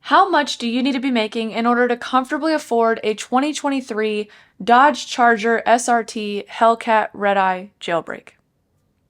How much do you need to be making in order to comfortably afford a 2023 Dodge Charger SRT Hellcat Redeye Jailbreak?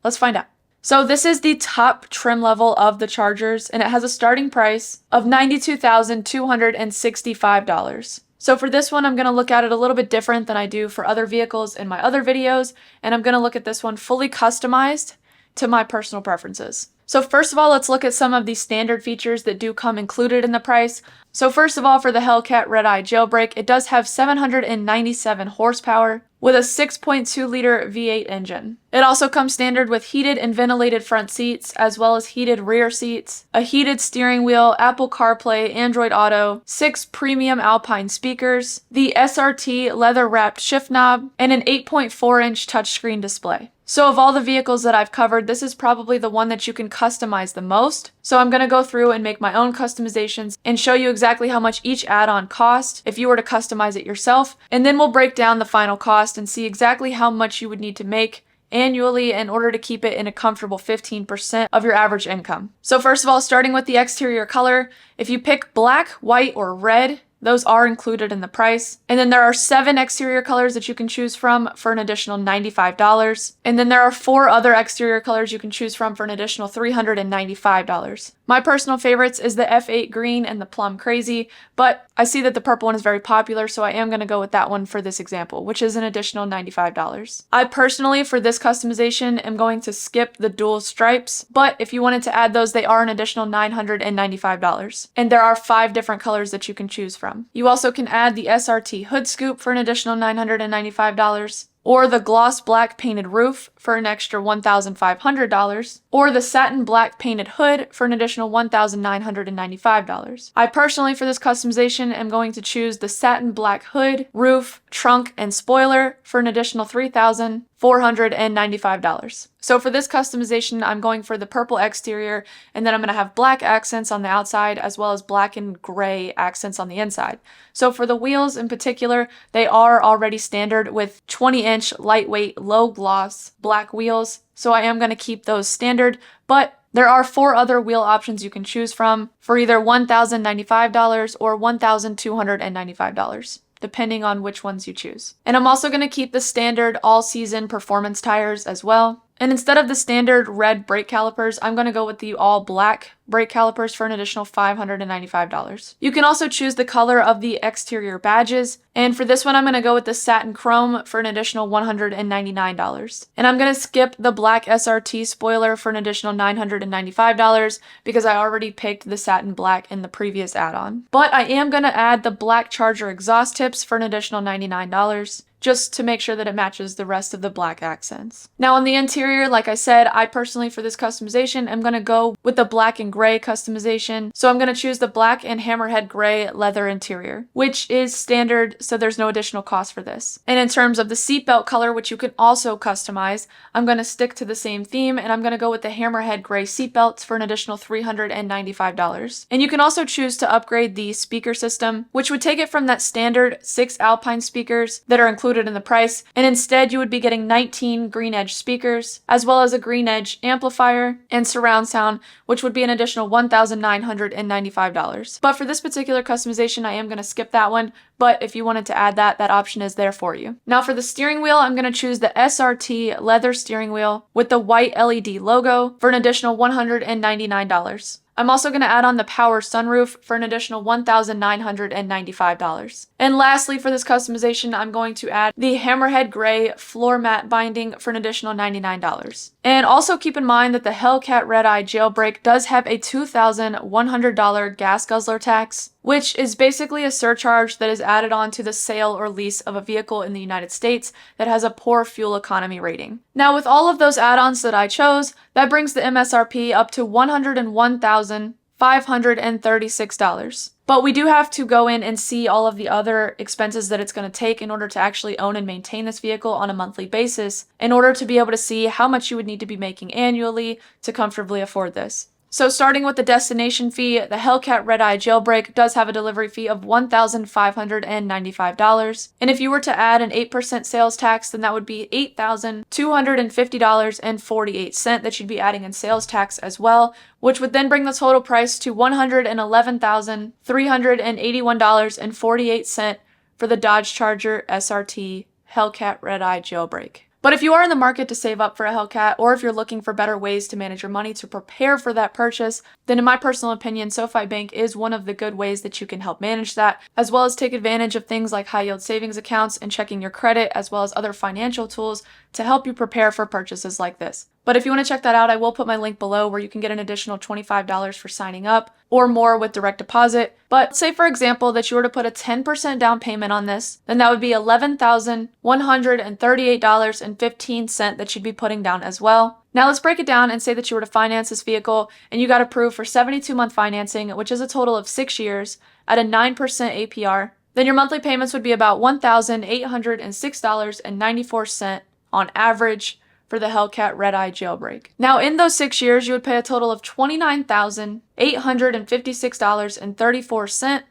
Let's find out. So this is the top trim level of the Chargers, and it has a starting price of $92,265. So for this one, I'm going to look at it a little bit different than I do for other vehicles in my other videos, and I'm going to look at this one fully customized to my personal preferences. So first of all, let's look at some of the standard features that do come included in the price. So first of all, for the Hellcat Redeye Jailbreak, it does have 797 horsepower with a 6.2-liter V8 engine. It also comes standard with heated and ventilated front seats, as well as heated rear seats, a heated steering wheel, Apple CarPlay, Android Auto, 6 premium Alpine speakers, the SRT leather-wrapped shift knob, and an 8.4-inch touchscreen display. So of all the vehicles that I've covered, this is probably the one that you can customize the most. So I'm going to go through and make my own customizations and show you exactly how much each add-on cost if you were to customize it yourself. And then we'll break down the final cost and see exactly how much you would need to make annually in order to keep it in a comfortable 15% of your average income. So first of all, starting with the exterior color, if you pick black, white, or red, those are included in the price. And then there are 7 exterior colors that you can choose from for an additional $95. And then there are 4 other exterior colors you can choose from for an additional $395. My personal favorites is the F8 green and the plum crazy, but I see that the purple one is very popular, so I am going to go with that one for this example, which is an additional $95. I personally, for this customization, am going to skip the dual stripes, but if you wanted to add those, they are an additional $995. And there are 5 different colors that you can choose from. You also can add the SRT hood scoop for an additional $995. Or the gloss black painted roof for an extra $1,500, or the satin black painted hood for an additional $1,995. I personally, for this customization, am going to choose the satin black hood, roof, trunk, and spoiler for an additional $3,495. So for this customization, I'm going for the purple exterior, and then I'm going to have black accents on the outside as well as black and gray accents on the inside. So for the wheels in particular, they are already standard with 20-inch lightweight low gloss black wheels, so I am going to keep those standard, but there are 4 other wheel options you can choose from for either $1,095 or $1,295. Depending on which ones you choose. And I'm also going to keep the standard all-season performance tires as well. And instead of the standard red brake calipers, I'm going to go with the all-black brake calipers for an additional $595. You can also choose the color of the exterior badges, and for this one I'm going to go with the satin chrome for an additional $199. And I'm going to skip the black SRT spoiler for an additional $995 because I already picked the satin black in the previous add-on. But I am going to add the black Charger exhaust tips for an additional $99. Just to make sure that it matches the rest of the black accents. Now on the interior, like I said, I personally for this customization am going to go with the black and gray customization. So I'm going to choose the black and hammerhead gray leather interior, which is standard, so there's no additional cost for this. And in terms of the seatbelt color, which you can also customize, I'm going to stick to the same theme and I'm going to go with the hammerhead gray seatbelts for an additional $395. And you can also choose to upgrade the speaker system, which would take it from that standard 6 Alpine speakers that are included in the price, and instead you would be getting 19 green edge speakers, as well as a green edge amplifier and surround sound, which would be an additional $1,995. But for this particular customization, I am going to skip that one, but if you wanted to add that, that option is there for you. Now for the steering wheel, I'm going to choose the SRT leather steering wheel with the white LED logo for an additional $199. I'm also going to add on the power sunroof for an additional $1,995. And lastly, for this customization, I'm going to add the hammerhead gray floor mat binding for an additional $99. And also keep in mind that the Hellcat Redeye Jailbreak does have a $2,100 gas guzzler tax, which is basically a surcharge that is added on to the sale or lease of a vehicle in the United States that has a poor fuel economy rating. Now with all of those add-ons that I chose, that brings the MSRP up to $101,536. But we do have to go in and see all of the other expenses that it's going to take in order to actually own and maintain this vehicle on a monthly basis in order to be able to see how much you would need to be making annually to comfortably afford this. So starting with the destination fee, the Hellcat Redeye Jailbreak does have a delivery fee of $1,595. And if you were to add an 8% sales tax, then that would be $8,250.48 that you'd be adding in sales tax as well, which would then bring the total price to $111,381.48 for the Dodge Charger SRT Hellcat Redeye Jailbreak. But if you are in the market to save up for a Hellcat, or if you're looking for better ways to manage your money to prepare for that purchase, then in my personal opinion, SoFi Bank is one of the good ways that you can help manage that, as well as take advantage of things like high yield savings accounts and checking your credit, as well as other financial tools to help you prepare for purchases like this. But if you want to check that out, I will put my link below where you can get an additional $25 for signing up or more with direct deposit. But say for example that you were to put a 10% down payment on this, then that would be $11,138.15 that you'd be putting down as well. Now let's break it down and say that you were to finance this vehicle and you got approved for 72-month financing, which is a total of 6 years at a 9% APR. Then your monthly payments would be about $1,806.94 on average for the Hellcat Redeye Jailbreak. Now in those 6 years, you would pay a total of $29,856.34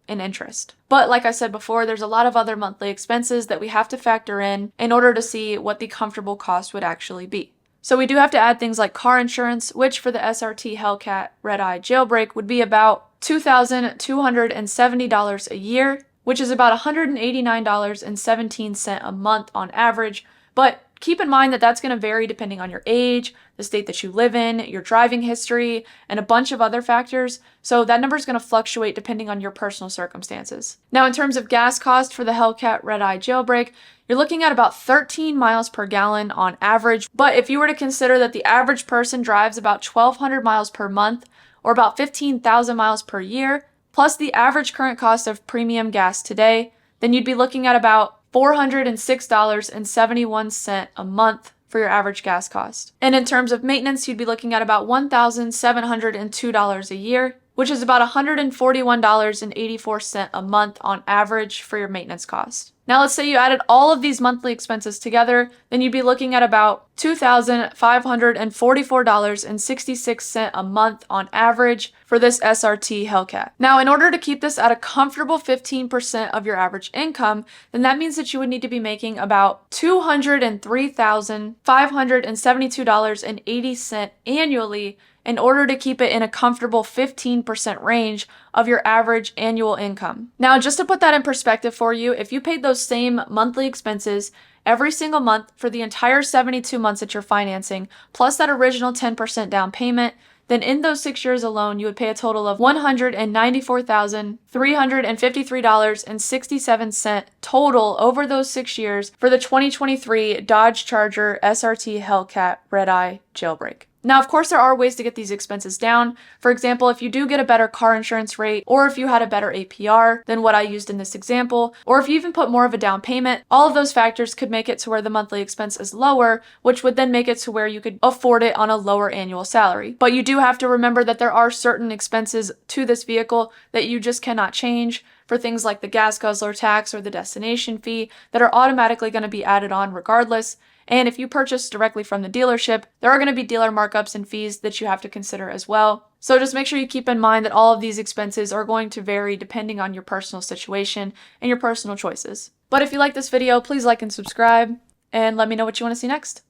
in interest. But like I said before, there's a lot of other monthly expenses that we have to factor in order to see what the comfortable cost would actually be. So we do have to add things like car insurance, which for the SRT Hellcat Redeye Jailbreak would be about $2,270 a year, which is about $189.17 a month on average. But keep in mind that that's going to vary depending on your age, the state that you live in, your driving history, and a bunch of other factors. So that number is going to fluctuate depending on your personal circumstances. Now, in terms of gas cost for the Hellcat Redeye Jailbreak, you're looking at about 13 miles per gallon on average. But if you were to consider that the average person drives about 1,200 miles per month or about 15,000 miles per year, plus the average current cost of premium gas today, then you'd be looking at about $406.71 a month for your average gas cost. And in terms of maintenance, you'd be looking at about $1,702 a year, which is about $141.84 a month on average for your maintenance cost. Now let's say you added all of these monthly expenses together, then you'd be looking at about $2,544.66 a month on average for this SRT Hellcat. Now, in order to keep this at a comfortable 15% of your average income, then that means that you would need to be making about $203,572.80 annually in order to keep it in a comfortable 15% range of your average annual income. Now, just to put that in perspective for you, if you paid those same monthly expenses every single month for the entire 72 months that you're financing, plus that original 10% down payment, then in those 6 years alone, you would pay a total of $194,353.67 total over those 6 years for the 2023 Dodge Charger SRT Hellcat Redeye Jailbreak. Now, of course, there are ways to get these expenses down. For example, if you do get a better car insurance rate, or if you had a better APR than what I used in this example, or if you even put more of a down payment, all of those factors could make it to where the monthly expense is lower, which would then make it to where you could afford it on a lower annual salary. But you do have to remember that there are certain expenses to this vehicle that you just cannot change, for things like the gas guzzler tax or the destination fee that are automatically going to be added on regardless. And if you purchase directly from the dealership, there are going to be dealer markups and fees that you have to consider as well. So just make sure you keep in mind that all of these expenses are going to vary depending on your personal situation and your personal choices. But if you like this video, please like and subscribe, and let me know what you want to see next.